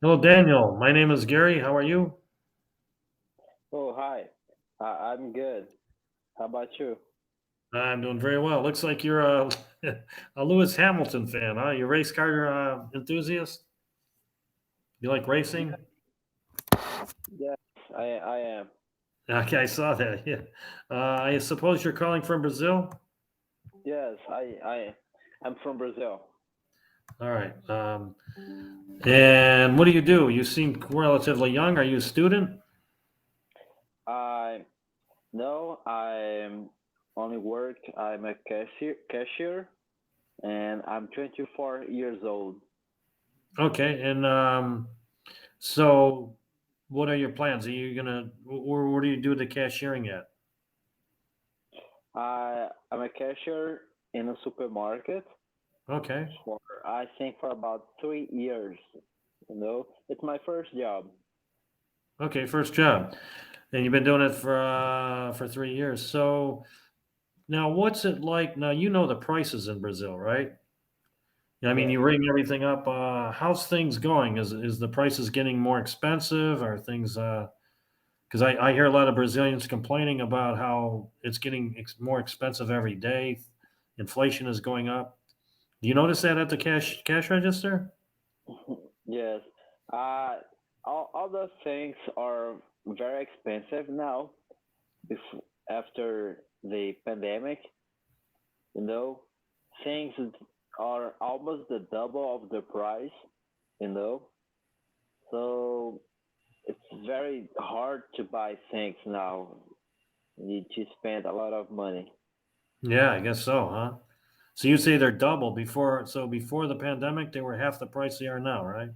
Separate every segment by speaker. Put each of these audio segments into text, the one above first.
Speaker 1: Hello, Daniel. My name is Gary. How are you?
Speaker 2: Oh, hi. I'm good. How about you?
Speaker 1: I'm doing very well. Looks like you're a, a Lewis Hamilton fan, huh? You race car enthusiast? You like racing?
Speaker 2: Yes, I am.
Speaker 1: Okay, I saw that. Yeah. I suppose you're calling from Brazil?
Speaker 2: Yes, I'm from Brazil.
Speaker 1: All right. And what do you do? You seem relatively young. Are you a student?
Speaker 2: I No, I'm only work. I'm a cashier, and I'm 24 years old.
Speaker 1: Okay. And so what are your plans? Are you gonna, or what do you do the cashiering at?
Speaker 2: I'm a cashier in a supermarket
Speaker 1: Okay.
Speaker 2: for I think for about 3 years. It's my first job.
Speaker 1: Okay. First job. And you've been doing it for 3 years. So now, what's it like? Now you know the prices in Brazil, right? I mean,
Speaker 2: Yes.
Speaker 1: you ring everything up. How's things going? Is the prices getting more expensive? Are things? Because I hear a lot of Brazilians complaining about how it's getting more expensive every day. Inflation is going up. Do you notice that at the cash register?
Speaker 2: Yes. Uh, all those things are very expensive now. After the pandemic, you know, things are almost the double of the price. You know, so it's very hard to buy things now. You need to spend a lot of money.
Speaker 1: Yeah, I guess so, huh? So you say they're double before. So before the pandemic, they were half the price they are now, right?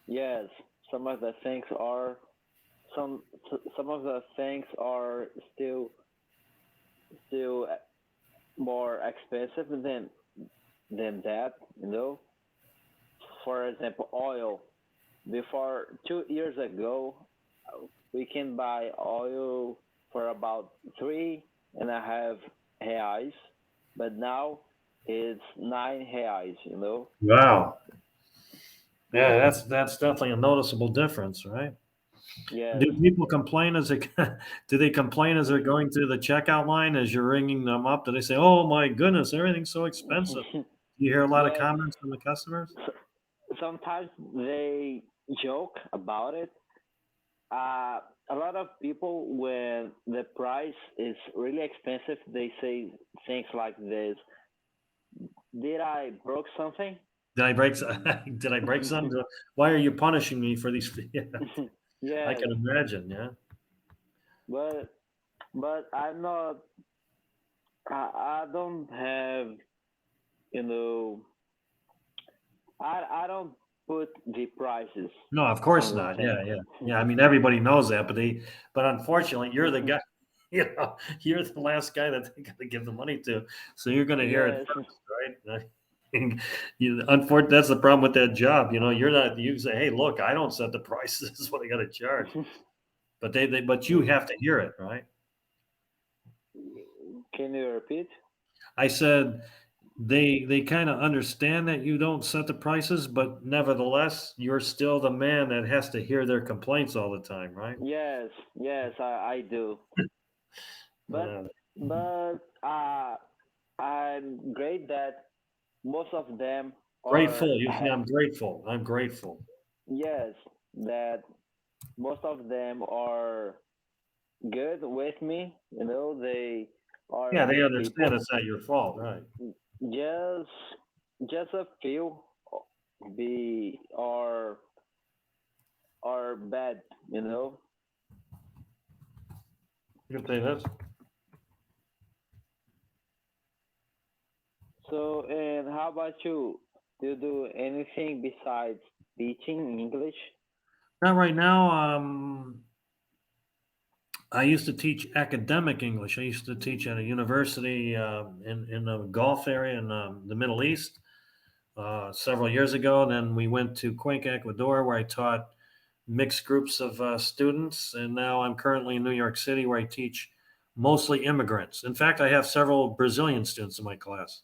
Speaker 2: Yes, some of the things are some of the things are still more expensive than that. For example, oil. Before 2 years ago, we can buy oil for about 3.5 reais, but now it's 9 reais.
Speaker 1: Wow. Yeah, that's definitely a noticeable difference, right?
Speaker 2: Yes.
Speaker 1: Do people complain as they do they complain as they're going through the checkout line as you're ringing them up? Do they say, "Oh my goodness, everything's so expensive"? Do you hear a lot of
Speaker 2: Yes.
Speaker 1: comments from the customers?
Speaker 2: Sometimes they joke about it. A lot of people, when the price is really expensive, they say things like this: "Did I broke something?"
Speaker 1: Did I break? Did I break something? Why are you punishing me for these? Yeah, I
Speaker 2: Yes,
Speaker 1: can imagine. Yeah.
Speaker 2: but I'm not. I don't have. You know, I don't put the prices
Speaker 1: No, of course
Speaker 2: on the
Speaker 1: not. Yeah,
Speaker 2: things.
Speaker 1: yeah, yeah. I mean, everybody knows that, but unfortunately, you're the guy. You're the last guy that they got to give the money to, so you're going to hear it
Speaker 2: Yes,
Speaker 1: first, right? Unfortunately, that's the problem with that job. You're not. You say, "Hey, look, I don't set the price. This is what I got to charge." But but you have to hear it, right?
Speaker 2: can you repeat?
Speaker 1: I said they kind of understand that you don't set the prices, but nevertheless, you're still the man that has to hear their complaints all the time, right?
Speaker 2: Yes, yes, I do. But
Speaker 1: Uh,
Speaker 2: but I'm great that most of them
Speaker 1: Grateful.
Speaker 2: are
Speaker 1: I'm grateful. I'm grateful.
Speaker 2: yes, that most of them are good with me. They are
Speaker 1: Yeah, they
Speaker 2: good
Speaker 1: understand
Speaker 2: people.
Speaker 1: it's not your fault, right?
Speaker 2: Just just a few be are bad.
Speaker 1: You can say this.
Speaker 2: So, and how about you? Do you do anything besides teaching English?
Speaker 1: Not right now. I used to teach academic English. I used to teach at a university in the Gulf area in the Middle East several years ago. And then we went to Cuenca, Ecuador, where I taught mixed groups of students. And now I'm currently in New York City, where I teach mostly immigrants. In fact, I have several Brazilian students in my class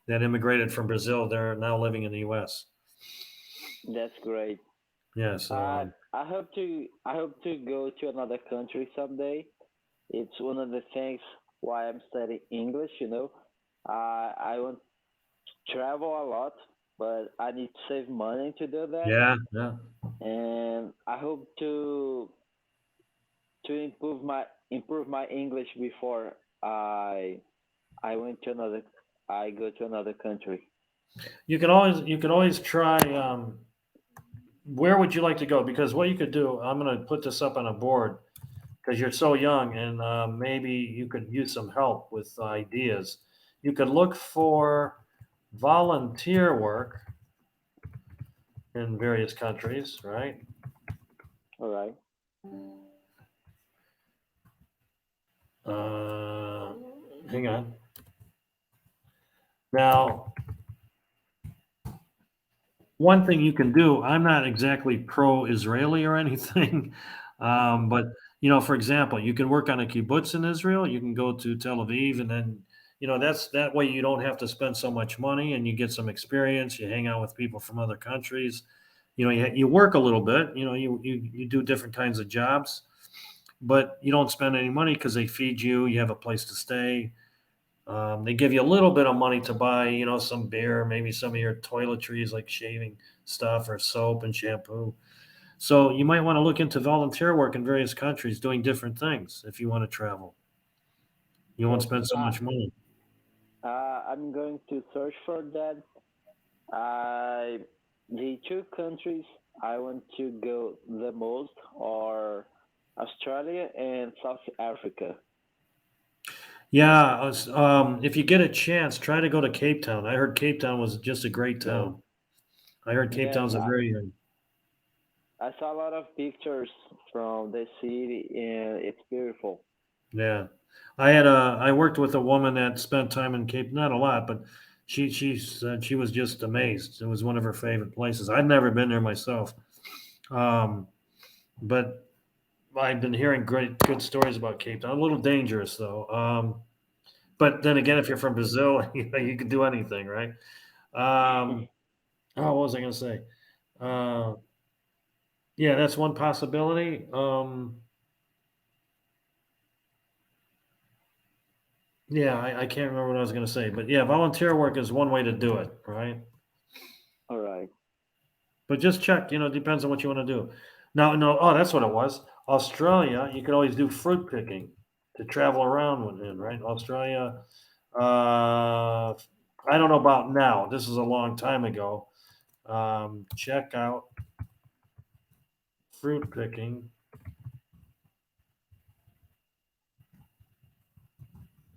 Speaker 1: that immigrated from Brazil. They're now living in the U.S.
Speaker 2: That's great.
Speaker 1: Yes.
Speaker 2: I hope to go to another country someday. It's one of the things why I'm studying English. I want to travel a lot, but I need to save money to do that,
Speaker 1: Yeah. Yeah.
Speaker 2: and I hope to improve my English before I I went to another I go to another country.
Speaker 1: You could always try. Where would you like to go? Because what you could do, I'm going to put this up on a board because you're so young, and maybe you could use some help with ideas. You could look for volunteer work in various countries, right?
Speaker 2: All right.
Speaker 1: Uh, Hang on. Now, one thing you can do, I'm not exactly pro-Israeli or anything, but for example, you can work on a kibbutz in Israel. You can go to Tel Aviv, and then that's that way you don't have to spend so much money, and you get some experience. You hang out with people from other countries. You work a little bit. You do different kinds of jobs, but you don't spend any money because they feed you. You have a place to stay. They give you a little bit of money to buy, some beer, maybe some of your toiletries like shaving stuff or soap and shampoo. So you might want to look into volunteer work in various countries doing different things if you want to travel. You won't
Speaker 2: Yes.
Speaker 1: spend so much money.
Speaker 2: I'm going to search for that. I the two countries I want to go the most are Australia and South Africa.
Speaker 1: Yeah, if you get a chance, try to go to Cape Town. I heard Cape Town was just a great
Speaker 2: Yes.
Speaker 1: town. I heard Cape
Speaker 2: Yes,
Speaker 1: Town's a very
Speaker 2: I saw a lot of pictures from the city and it's beautiful.
Speaker 1: yeah. I worked with a woman that spent time in Cape, not a lot, but she said she was just amazed. It was one of her favorite places. I've never been there myself, um, but I've been hearing great good stories about Cape Town. A little dangerous though, but then again, if you're from Brazil, you can do anything, right? Um, what was I going to say? Uh, yeah, that's one possibility. Yeah, I can't remember what I was going to say, but yeah, volunteer work is one way to do it, right?
Speaker 2: All right.
Speaker 1: But just check, depends on what you want to do. Now, no, oh, that's what it was. Australia, you could always do fruit picking to travel around within, right? Australia, I don't know about now. This is a long time ago. Check out fruit picking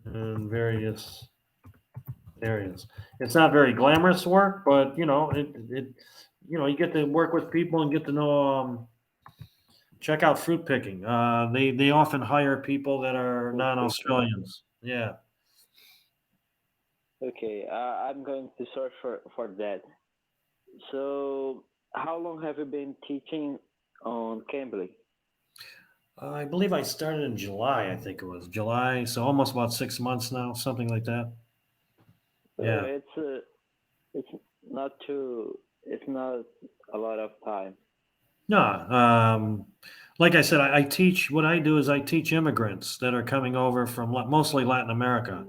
Speaker 1: in various areas. It's not very glamorous work, but you get to work with people and get to know. Check out fruit picking. They often hire people that are
Speaker 2: Food picking.
Speaker 1: non-Australians. Yeah.
Speaker 2: Okay, I'm going to search for that. So, how long have you been teaching on Cambly?
Speaker 1: I believe I started in July. I think it was July, so almost about 6 months now, something like that.
Speaker 2: So
Speaker 1: Yeah.
Speaker 2: it's not too it's not a lot of time.
Speaker 1: No. Like I said, I teach. What I do is I teach immigrants that are coming over from mostly Latin America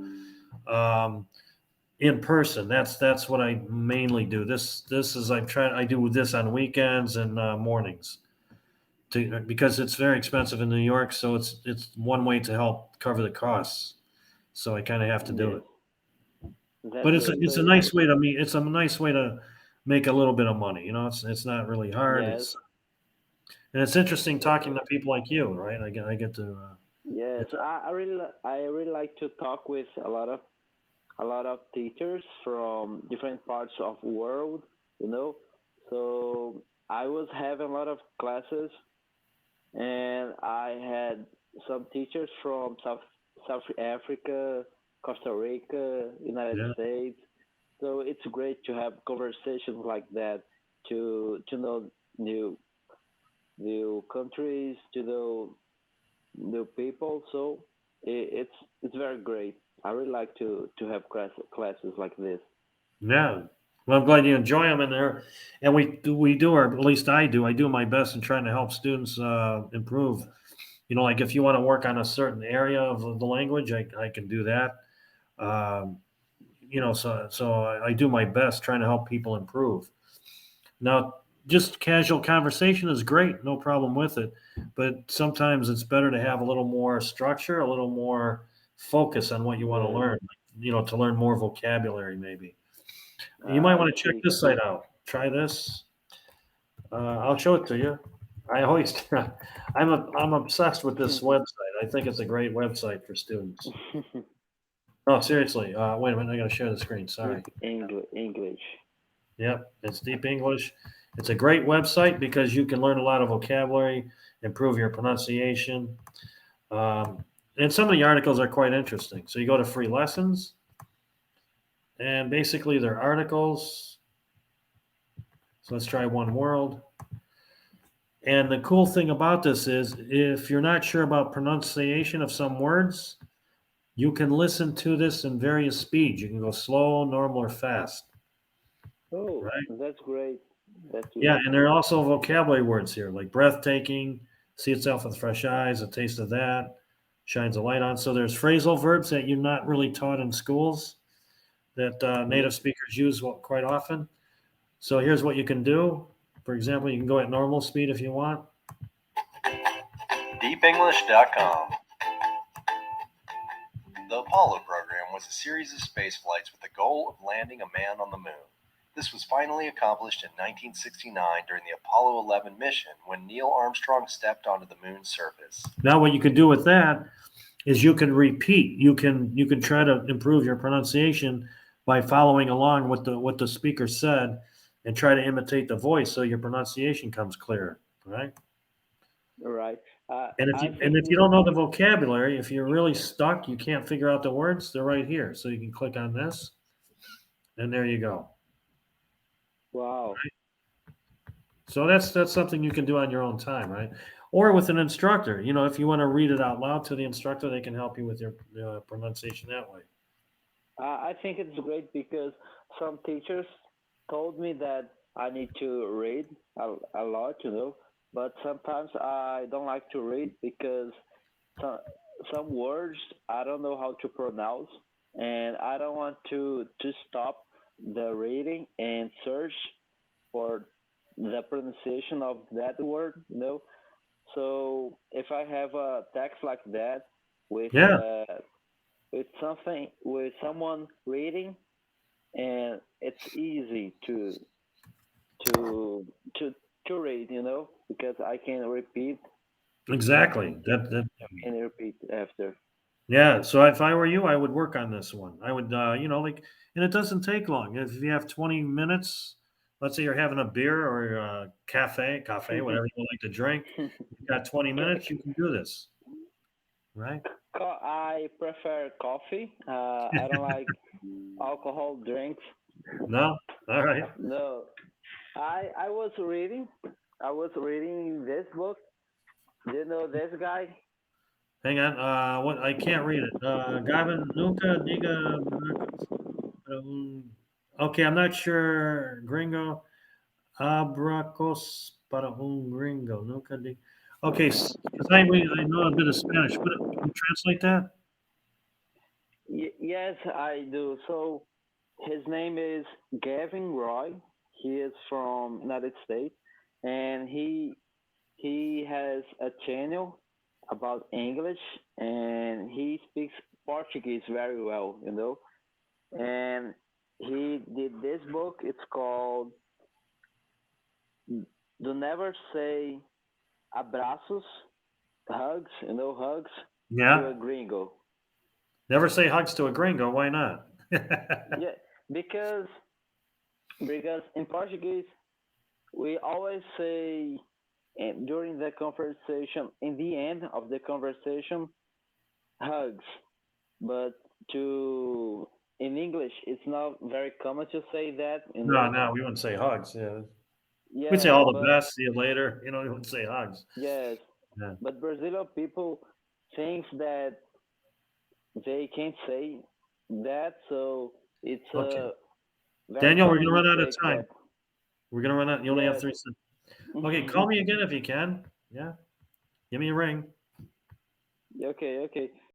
Speaker 1: in person. That's what I mainly do. This is I do this on weekends and mornings because it's very expensive in New York. So it's one way to help cover the costs. So I kind of have to do
Speaker 2: Yes,
Speaker 1: it.
Speaker 2: that's
Speaker 1: But
Speaker 2: great.
Speaker 1: it's a nice way to meet. It's a nice way to make a little bit of money. It's not really hard.
Speaker 2: Yes,
Speaker 1: It's interesting talking to people like you, right? I get to
Speaker 2: yes.
Speaker 1: get to
Speaker 2: I really like to talk with a lot of teachers from different parts of the world. You know, so I was having a lot of classes, and I had some teachers from South Africa, Costa Rica, United
Speaker 1: yeah.
Speaker 2: States. So it's great to have conversations like that to know new new countries, to know new people. So it's very great. I really like to have classes like this.
Speaker 1: Yeah. Well, I'm glad you enjoy them in there, and we do, or at least I do. I do my best in trying to help students improve. You know, like if you want to work on a certain area of the language, I can do that. Um, you know, so I do my best trying to help people improve. Now, just casual conversation is great, no problem with it, but sometimes it's better to have a little more structure, a little more focus on what you want to
Speaker 2: Yes,
Speaker 1: learn. You know, to learn more vocabulary, maybe. You might
Speaker 2: I
Speaker 1: want to check
Speaker 2: see.
Speaker 1: this site out. Try this. I'll show it to you. I always, I'm obsessed with this website. I think it's a great website for students. Oh, seriously. Wait a minute. I got to share the screen.
Speaker 2: Deep
Speaker 1: Sorry.
Speaker 2: English.
Speaker 1: Yep, it's Deep English. It's a great website because you can learn a lot of vocabulary, improve your pronunciation, and some of the articles are quite interesting. So you go to free lessons, and basically they're articles. So let's try One World. And the cool thing about this is if you're not sure about pronunciation of some words, you can listen to this in various speeds. You can go slow, normal, or fast,
Speaker 2: Oh,
Speaker 1: right?
Speaker 2: that's great. That's
Speaker 1: Yeah,
Speaker 2: great.
Speaker 1: and there are also vocabulary words here like breathtaking, see itself with fresh eyes, a taste of that, shines a light on. So there's phrasal verbs that you're not really taught in schools that
Speaker 2: Hmm?
Speaker 1: native speakers use quite often. So here's what you can do. For example, you can go at normal speed if you want.
Speaker 3: DeepEnglish.com. The Apollo program was a series of space flights with the goal of landing a man on the moon. This was finally accomplished in 1969 during the Apollo 11 mission when Neil Armstrong stepped onto the moon's surface.
Speaker 1: Now, what you can do with that is you can repeat. You can try to improve your pronunciation by following along what the speaker said and try to imitate the voice so your pronunciation comes clear, right?
Speaker 2: Right. I
Speaker 1: And
Speaker 2: think
Speaker 1: if you
Speaker 2: this.
Speaker 1: don't know the vocabulary, if you're really stuck, you can't figure out the words, they're right here. So you can click on this, and there you go.
Speaker 2: Wow.
Speaker 1: So that's something you can do on your own time, right? Or with an instructor. You know, if you want to read it out loud to the instructor, they can help you with your pronunciation that way.
Speaker 2: I think it's great because some teachers told me that I need to read a lot, but sometimes I don't like to read because some some words I don't know how to pronounce, and I don't want to stop the reading and search for the pronunciation of that word. So if I have a text like that with
Speaker 1: Yeah,
Speaker 2: with something with someone reading, and it's easy to to to read, because I can repeat
Speaker 1: exactly.
Speaker 2: and
Speaker 1: That
Speaker 2: can repeat after.
Speaker 1: Yeah, so if I were you, I would work on this one. I would, like, and it doesn't take long. If you have 20 minutes, let's say you're having a beer or a cafe, whatever you like to drink, you've got 20 minutes, you can do this, right?
Speaker 2: I prefer coffee. I don't like alcohol drinks.
Speaker 1: No? All right.
Speaker 2: No, I was reading. I was reading this book. Do you know this guy?
Speaker 1: Hang on. What I can't read it. Gavin Nunca Diga. Okay, I'm not sure. Gringo. Abracos para un gringo. Nunca di. Okay, because I know a bit of Spanish. Can you translate that?
Speaker 2: Yes, I do. So his name is Gavin Roy. He is from United States, and he has a channel about English, and he speaks Portuguese very well. And he did this book. It's called "Do Never Say Abraços," hugs to a
Speaker 1: Yeah.
Speaker 2: gringo.
Speaker 1: Never say hugs to a gringo. Why not?
Speaker 2: Yeah, because in Portuguese we always say, during the conversation, in the end of the conversation, hugs. But to in English, it's not very common to say that.
Speaker 1: No, we wouldn't say hugs. Yeah. We'd say
Speaker 2: Yes,
Speaker 1: all the
Speaker 2: but
Speaker 1: best. See you later. We wouldn't say hugs.
Speaker 2: yes,
Speaker 1: Yeah.
Speaker 2: but Brazilian people think that they can't say that, so it's
Speaker 1: Okay.
Speaker 2: Very
Speaker 1: Daniel, we're
Speaker 2: common
Speaker 1: gonna run out of
Speaker 2: mistake
Speaker 1: time.
Speaker 2: that
Speaker 1: We're gonna run out. You only have
Speaker 2: yes.
Speaker 1: 3 seconds. Okay, call me again if you can. Yeah, give me a ring.
Speaker 2: Okay, okay.